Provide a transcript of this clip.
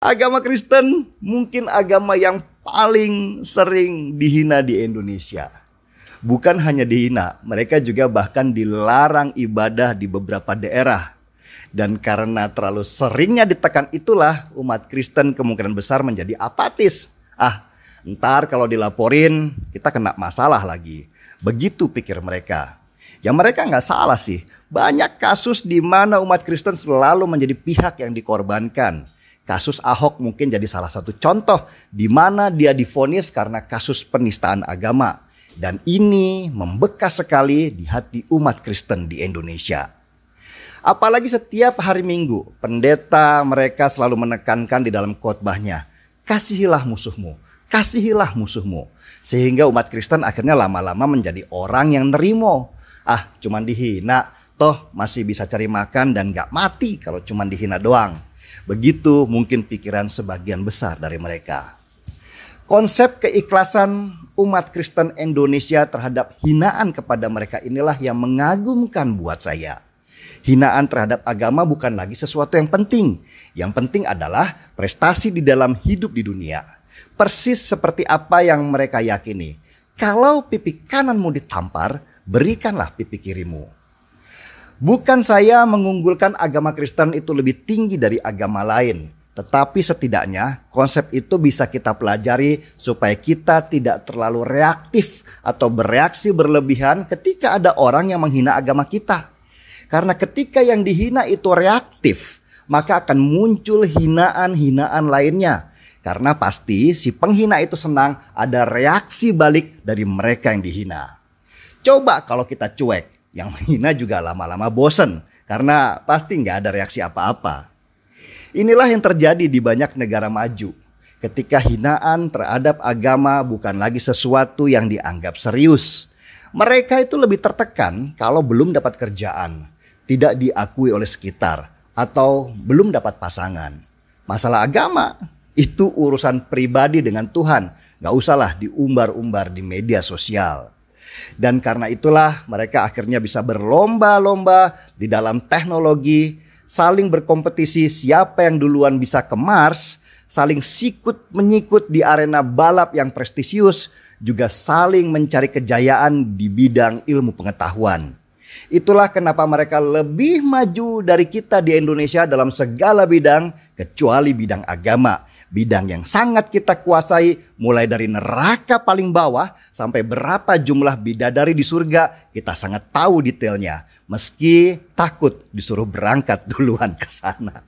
Agama Kristen mungkin agama yang paling sering dihina di Indonesia. Bukan hanya dihina, mereka juga bahkan dilarang ibadah di beberapa daerah. Dan karena terlalu seringnya ditekan itulah umat Kristen kemungkinan besar menjadi apatis. Ntar kalau dilaporin kita kena masalah lagi. Begitu pikir mereka. Ya mereka nggak salah sih. Banyak kasus di mana umat Kristen selalu menjadi pihak yang dikorbankan. Kasus Ahok mungkin jadi salah satu contoh di mana dia divonis karena kasus penistaan agama. Dan ini membekas sekali di hati umat Kristen di Indonesia. Apalagi setiap hari Minggu, pendeta mereka selalu menekankan di dalam khotbahnya, kasihilah musuhmu, kasihilah musuhmu. Sehingga umat Kristen akhirnya lama-lama menjadi orang yang nerimo. Cuman dihina, toh masih bisa cari makan dan gak mati kalau cuman dihina doang. Begitu mungkin pikiran sebagian besar dari mereka. Konsep keikhlasan umat Kristen Indonesia terhadap hinaan kepada mereka inilah yang mengagumkan buat saya. Hinaan terhadap agama bukan lagi sesuatu yang penting. Yang penting adalah prestasi di dalam hidup di dunia. Persis seperti apa yang mereka yakini. Kalau pipi kananmu ditampar, berikanlah pipi kirimu. Bukan saya mengunggulkan agama Kristen itu lebih tinggi dari agama lain. Tetapi setidaknya konsep itu bisa kita pelajari supaya kita tidak terlalu reaktif atau bereaksi berlebihan ketika ada orang yang menghina agama kita. Karena ketika yang dihina itu reaktif, maka akan muncul hinaan-hinaan lainnya. Karena pasti si penghina itu senang ada reaksi balik dari mereka yang dihina. Coba kalau kita cuek. Yang menghina juga lama-lama bosen karena pasti nggak ada reaksi apa-apa. Inilah yang terjadi di banyak negara maju. Ketika hinaan terhadap agama bukan lagi sesuatu yang dianggap serius. Mereka itu lebih tertekan kalau belum dapat kerjaan, tidak diakui oleh sekitar, atau belum dapat pasangan. Masalah agama itu urusan pribadi dengan Tuhan. Nggak usahlah diumbar-umbar di media sosial. Dan karena itulah mereka akhirnya bisa berlomba-lomba di dalam teknologi, saling berkompetisi siapa yang duluan bisa ke Mars, saling sikut-menyikut di arena balap yang prestisius, juga saling mencari kejayaan di bidang ilmu pengetahuan. Itulah kenapa mereka lebih maju dari kita di Indonesia dalam segala bidang kecuali bidang agama. Bidang yang sangat kita kuasai mulai dari neraka paling bawah sampai berapa jumlah bidadari di surga kita sangat tahu detailnya. Meski takut disuruh berangkat duluan ke sana.